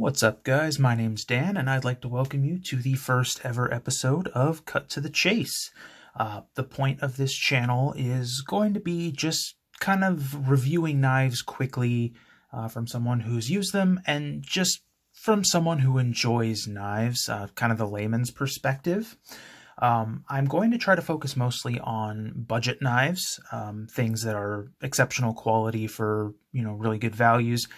What's up, guys? My name's Dan, and I'd like to welcome you to the first ever episode of Cut to the Chase. The point of this channel is going to be just kind of reviewing knives quickly from someone who's used them and just from someone who enjoys knives, kind of the layman's perspective. I'm going to try to focus mostly on budget knives, things that are exceptional quality for, really good values.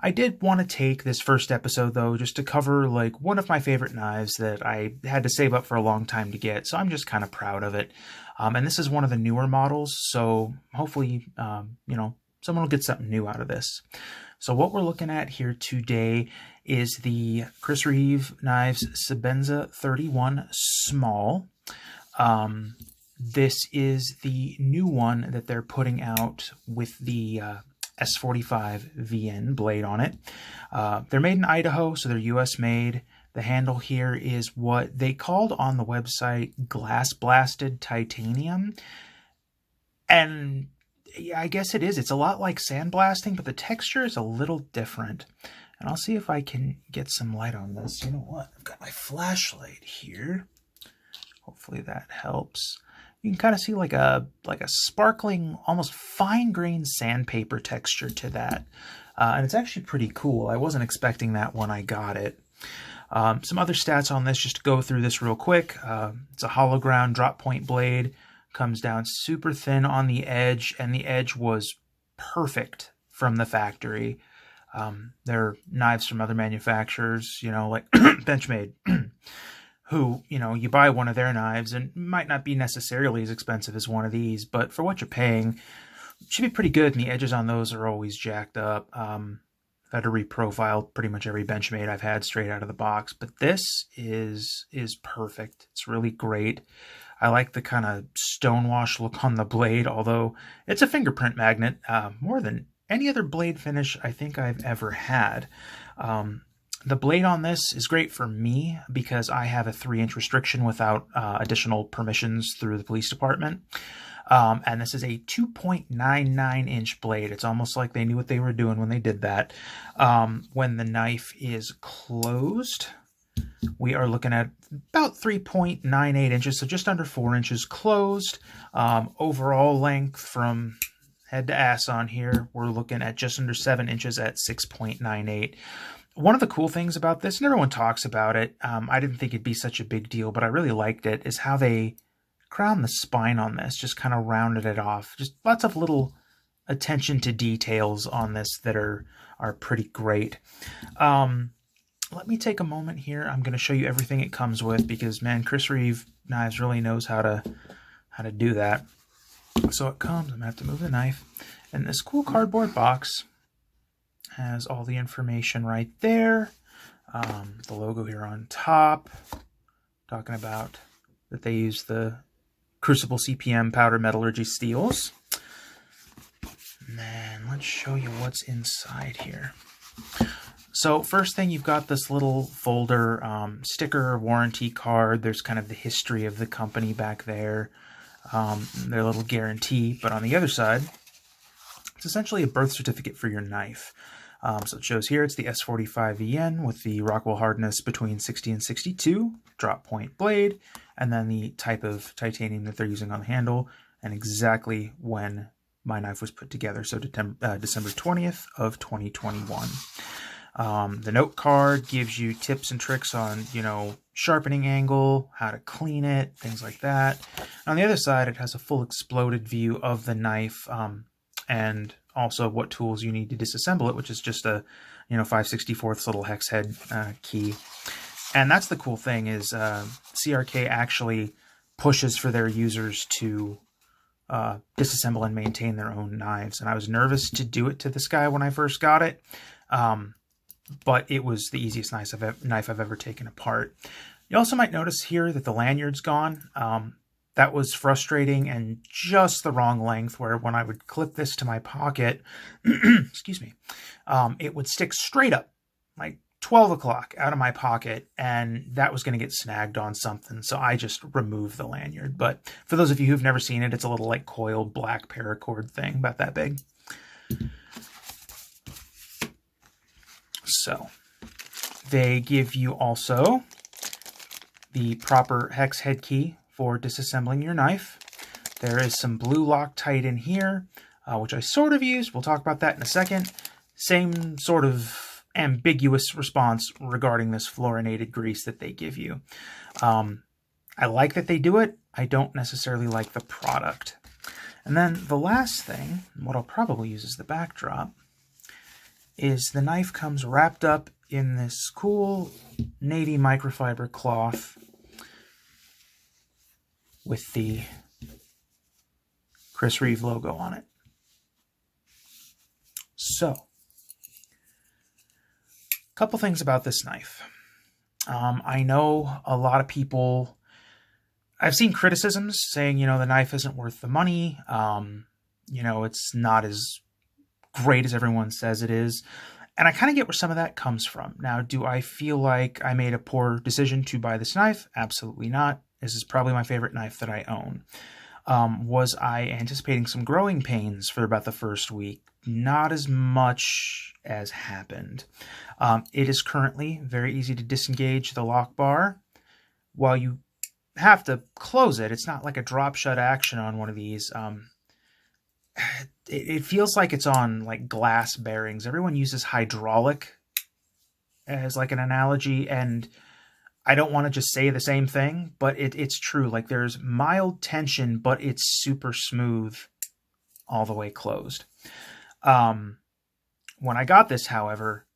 I did want to take this first episode, though, just to cover, one of my favorite knives that I had to save up for a long time to get, so I'm just kind of proud of it. And this is one of the newer models, so hopefully, someone will get something new out of this. So what we're looking at here today is the Chris Reeve Knives Sebenza 31 Small. This is the new one that they're putting out with the S45 VN blade on it. They're made in Idaho, so they're US made. The handle here is what they called on the website glass blasted titanium. And yeah, I guess it is. It's a lot like sandblasting, but the texture is a little different. And I'll see if I can get some light on this. You know what? I've got my flashlight here. Hopefully that helps. You can kind of see like a sparkling, almost fine-grained sandpaper texture to that. And it's actually pretty cool. I wasn't expecting that when I got it. Some other stats on this, just to go through this real quick. It's a hollow ground drop point blade. Comes down super thin on the edge, and the edge was perfect from the factory. There are knives from other manufacturers, like Benchmade, who, you buy one of their knives and might not be necessarily as expensive as one of these, but for what you're paying, it should be pretty good, and the edges on those are always jacked up. I've had to reprofile pretty much every Benchmade I've had straight out of the box, but this is perfect. It's really great. I like the kind of stonewash look on the blade, although it's a fingerprint magnet, more than any other blade finish I think I've ever had. The blade on this is great for me because I have a 3-inch restriction without additional permissions through the police department. And this is a 2.99-inch blade. It's almost like they knew what they were doing when they did that. When the knife is closed, we are looking at about 3.98 inches, so just under 4 inches closed. Overall length from head to ass on here, we're looking at just under 7 inches at 6.98. One of the cool things about this, and everyone talks about it, I didn't think it'd be such a big deal, but I really liked it, is how they crowned the spine on this, just kind of rounded it off. Just lots of little attention to details on this that are pretty great. Let me take a moment here. I'm going to show you everything it comes with because, man, Chris Reeve Knives really knows how to do that. So it comes, I'm going to have to move the knife, and this cool cardboard box has all the information right there. The logo here on top, talking about that they use the Crucible CPM powder metallurgy steels. And then let's show you what's inside here. So first thing, you've got this little folder, sticker, warranty card. There's kind of the history of the company back there, their little guarantee. But on the other side, it's essentially a birth certificate for your knife. So it shows here it's the S45 VN with the Rockwell hardness between 60 and 62, drop point blade, and then the type of titanium that they're using on the handle, and exactly when my knife was put together. So December 20th of 2021. The note card gives you tips and tricks on, sharpening angle, how to clean it, things like that. On the other side, it has a full exploded view of the knife, and also what tools you need to disassemble it, which is just a, 5/64 little hex head key. And that's the cool thing is CRK actually pushes for their users to disassemble and maintain their own knives. And I was nervous to do it to this guy when I first got it. But it was the easiest knife I've ever taken apart. You also might notice here that the lanyard's gone. That was frustrating and just the wrong length, where when I would clip this to my pocket, excuse me, it would stick straight up, like 12 o'clock out of my pocket, and that was going to get snagged on something. So I just removed the lanyard. But for those of you who've never seen it, it's a little coiled black paracord thing, about that big. So They give you also the proper hex head key for disassembling your knife. There is some blue Loctite in here, which I sort of used. We'll talk about that in a second. Same sort of ambiguous response regarding this fluorinated grease that they give you. I like that they do it. I don't necessarily like the product. And then the last thing, what I'll probably use as the backdrop, is the knife comes wrapped up in this cool navy microfiber cloth with the Chris Reeve logo on it. So, a couple things about this knife. I know a lot of people, I've seen criticisms saying, the knife isn't worth the money. It's not as great as everyone says it is. And I kind of get where some of that comes from. Now, do I feel like I made a poor decision to buy this knife? Absolutely not. This is probably my favorite knife that I own. Was I anticipating some growing pains for about the first week? Not as much as happened. It is currently very easy to disengage the lock bar. While you have to close it, it's not like a drop shut action on one of these. It feels like it's on like glass bearings. Everyone uses hydraulic as like an analogy, and I don't want to just say the same thing, but it's true. Like there's mild tension, but it's super smooth all the way closed. When I got this, however,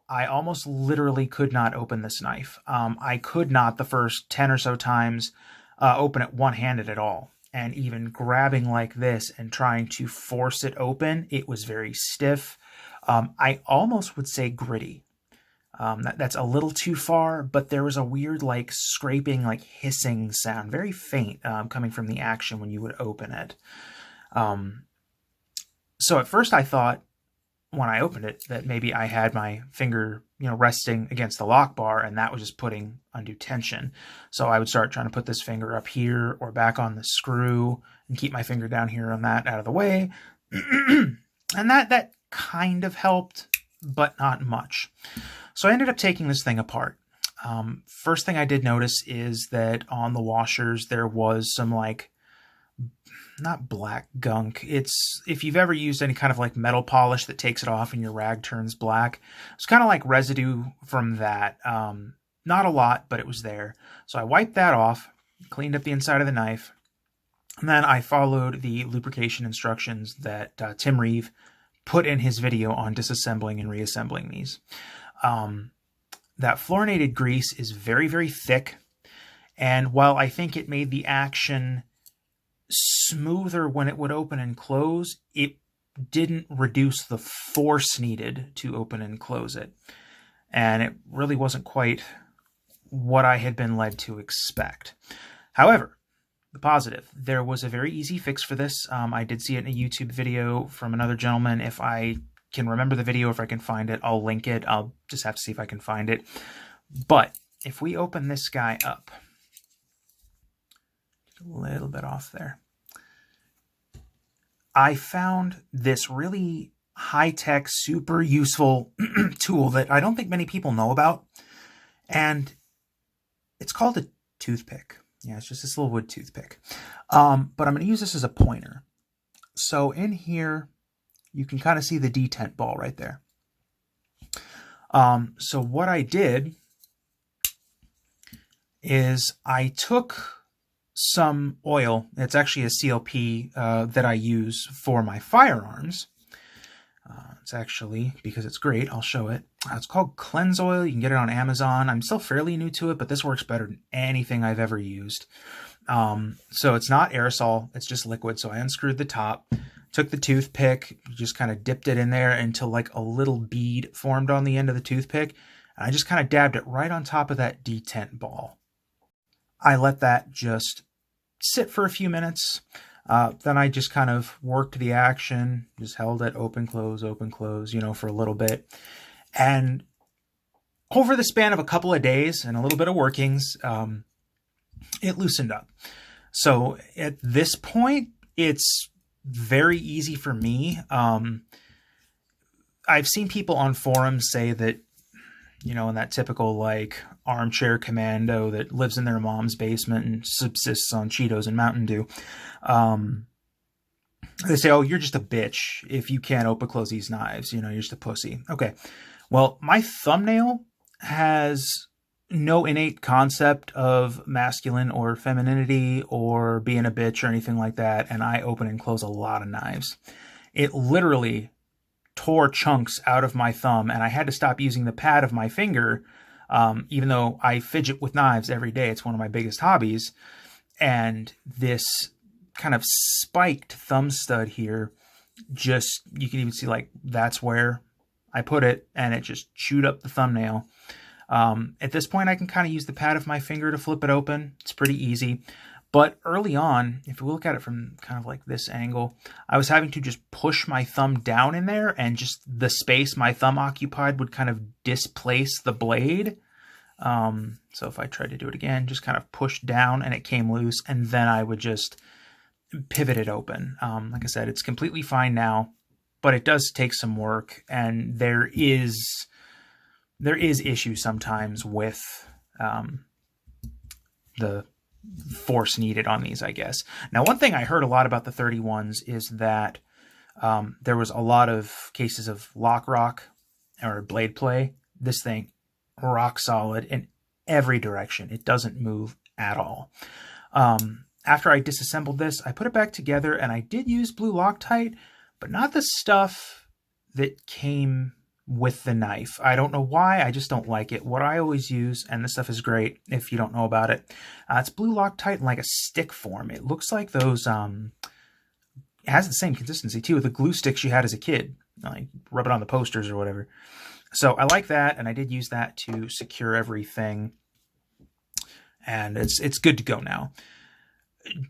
I almost literally could not open this knife. I could not the first 10 or so times open it one-handed at all. And even grabbing like this and trying to force it open, it was very stiff. I almost would say gritty. That's a little too far, but there was a weird like scraping, like hissing sound, very faint, coming from the action when you would open it. So at first I thought when I opened it that maybe I had my finger, resting against the lock bar, and that was just putting undue tension. So I would start trying to put this finger up here or back on the screw and keep my finger down here on that out of the way. And that kind of helped, but not much. So I ended up taking this thing apart. First thing I did notice is that on the washers there was some like, not black gunk. It's, if you've ever used any kind of like metal polish that takes it off and your rag turns black, it's kind of like residue from that. Not a lot, but it was there. So I wiped that off, cleaned up the inside of the knife, and then I followed the lubrication instructions that Tim Reeve put in his video on disassembling and reassembling these. That fluorinated grease is very, very thick. And while I think it made the action smoother when it would open and close, it didn't reduce the force needed to open and close it. And it really wasn't quite what I had been led to expect. However, the positive, there was a very easy fix for this. I did see it in a YouTube video from another gentleman. If I can remember the video, if I can find it, I'll link it. I'll just have to see if I can find it. But if we open this guy up, a little bit off there, I found this really high-tech, super useful tool that I don't think many people know about. And it's called a toothpick. Yeah, it's just this little wood toothpick. But I'm going to use this as a pointer. So in here, you can kind of see the detent ball right there. So what I did is I took some oil. It's actually a CLP that I use for my firearms. It's actually, because it's great, I'll show it. It's called Cleanse Oil. You can get it on Amazon. I'm still fairly new to it, but this works better than anything I've ever used. So it's not aerosol, it's just liquid. So I unscrewed the top, took the toothpick, just kind of dipped it in there until like a little bead formed on the end of the toothpick. And I just kind of dabbed it right on top of that detent ball. I let that just sit for a few minutes. Then I just kind of worked the action, just held it open, close, for a little bit. And over the span of a couple of days and a little bit of workings, it loosened up. So at this point, it's very easy for me. I've seen people on forums say that you know, in that typical like armchair commando that lives in their mom's basement and subsists on Cheetos and Mountain Dew. They say, oh, you're just a bitch if you can't open close these knives. You know, you're just a pussy. Okay. Well, my thumbnail has no innate concept of masculine or femininity or being a bitch or anything like that. And I open and close a lot of knives. It literally tore chunks out of my thumb, and I had to stop using the pad of my finger, even though I fidget with knives every day. It's one of my biggest hobbies. And this kind of spiked thumb stud here, just, you can even see like that's where I put it, and it just chewed up the thumbnail. At this point, I can kind of use the pad of my finger to flip it open. It's pretty easy. But early on, if we look at it from kind of like this angle, I was having to just push my thumb down in there, and just the space my thumb occupied would kind of displace the blade. So if I tried to do it again, just kind of push down and it came loose, and then I would just pivot it open. Like I said, it's completely fine now, but it does take some work, and there is issues sometimes with the force needed on these, I guess. Now, one thing I heard a lot about the 31s is that there was a lot of cases of lock rock or blade play. This thing, rock solid in every direction. It doesn't move at all. After I disassembled this, I put it back together, and I did use blue Loctite, but not the stuff that came with the knife. I don't know why, I just don't like it. What I always use, and this stuff is great if you don't know about it, it's blue Loctite in like a stick form. It looks like those, it has the same consistency too with the glue sticks you had as a kid. Like rub it on the posters or whatever. So I like that, and I did use that to secure everything, and it's good to go now.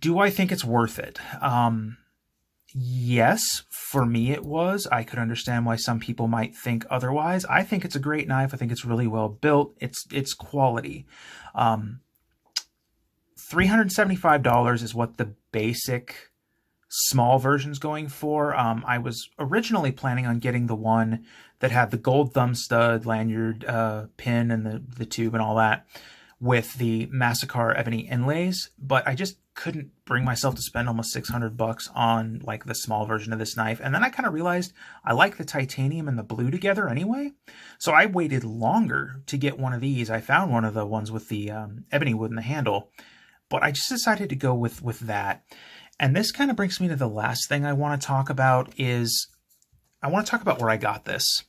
Do I think it's worth it? Yes, for me it was. I could understand why some people might think otherwise. I think it's a great knife. I think it's really well built. It's quality. $375 is what the basic small version's going for. I was originally planning on getting the one that had the gold thumb stud, lanyard, pin, and the tube and all that, with the Massacre ebony inlays, but I just couldn't bring myself to spend almost $600 on like the small version of this knife. And then I kind of realized I like the titanium and the blue together anyway. So I waited longer to get one of these. I found one of the ones with the ebony wood in the handle, but I just decided to go with that. And this kind of brings me to the last thing I want to talk about is I want to talk about where I got this.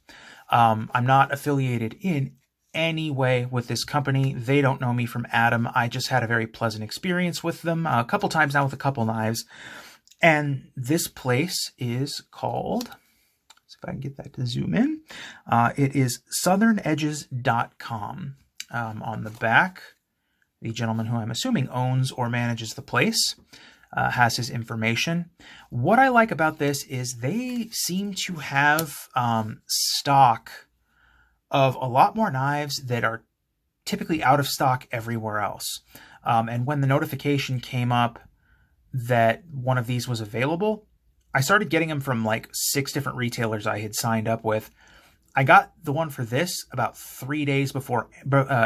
I'm not affiliated in any way with this company. They don't know me from Adam. I just had a very pleasant experience with them a couple times now with a couple knives. And this place is called, see if I can get that to zoom in. It is southernedges.com. On the back, the gentleman who I'm assuming owns or manages the place has his information. What I like about this is they seem to have stock of a lot more knives that are typically out of stock everywhere else. And when the notification came up that one of these was available, I started getting them from like 6 different retailers I had signed up with. I got the one for this about 3 days before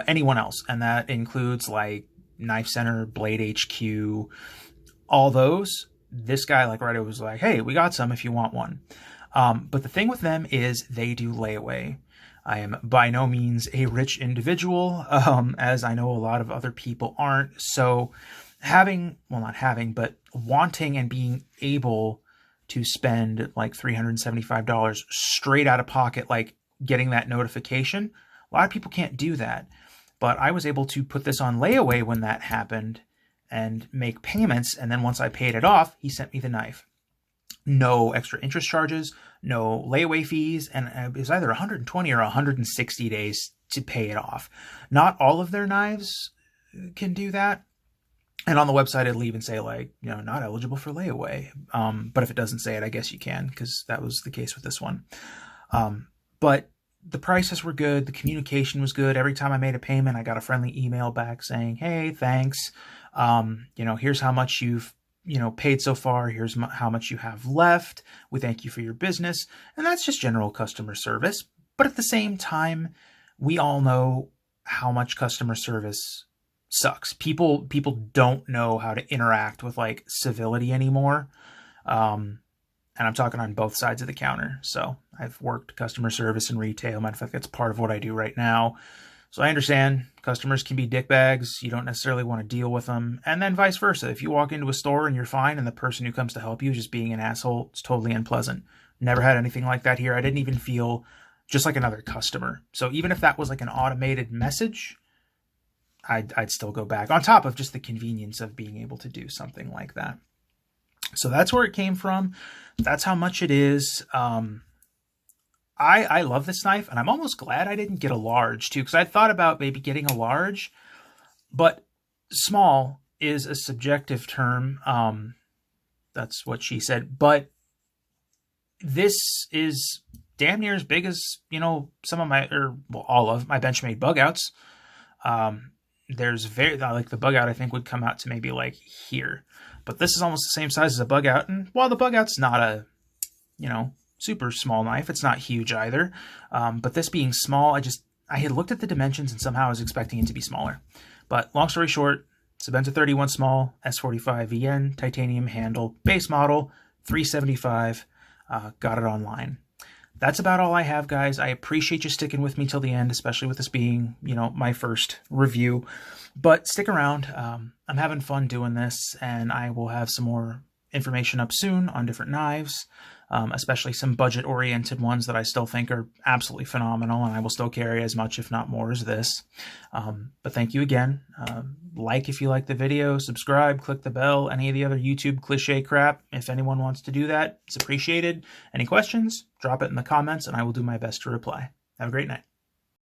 anyone else. And that includes like Knife Center, Blade HQ, all those. This guy like right away was like, hey, we got some if you want one. But the thing with them is they do layaway. I am by no means a rich individual, as I know a lot of other people aren't. So but wanting and being able to spend like $375 straight out of pocket, like getting that notification, a lot of people can't do that. But I was able to put this on layaway when that happened and make payments. And then once I paid it off, he sent me the knife. No extra interest charges, no layaway fees, and it was either 120 or 160 days to pay it off. Not all of their knives can do that. And on the website, it'll even say like, you know, not eligible for layaway. But if it doesn't say it, I guess you can, because that was the case with this one. But the prices were good. The communication was good. Every time I made a payment, I got a friendly email back saying, hey, thanks. You know, here's how much you've paid so far. Here's how much you have left. We thank you for your business. And that's just general customer service. But at the same time, we all know how much customer service sucks. People don't know how to interact with like civility anymore. And I'm talking on both sides of the counter. So I've worked customer service and retail. Matter of fact, that's part of what I do right now. So I understand customers can be dickbags. You don't necessarily want to deal with them. And then vice versa. If you walk into a store and you're fine and the person who comes to help you is just being an asshole, it's totally unpleasant. Never had anything like that here. I didn't even feel just like another customer. So even if that was like an automated message, I'd still go back, on top of just the convenience of being able to do something like that. So that's where it came from. That's how much it is. I love this knife, and I'm almost glad I didn't get a large too, because I thought about maybe getting a large, but small is a subjective term. That's what she said. But this is damn near as big as, you know, some of my, or well, all of my Benchmade bug outs. There's very, like the bug out I think would come out to maybe like here, but this is almost the same size as a bug out. And while the bug out's not a, you know, super small knife, it's not huge either. But this being small, I had looked at the dimensions and somehow I was expecting it to be smaller. But long story short, Sebenza 31 small, S45 VN, titanium handle, base model, $375. Got it online. That's about all I have, guys. I appreciate you sticking with me till the end, especially with this being, you know, my first review. But stick around. I'm having fun doing this, and I will have some more information up soon on different knives, especially some budget-oriented ones that I still think are absolutely phenomenal, and I will still carry as much, if not more, as this. But thank you again. Like if you like the video, subscribe, click the bell, any of the other YouTube cliche crap. If anyone wants to do that, it's appreciated. Any questions, drop it in the comments, and I will do my best to reply. Have a great night.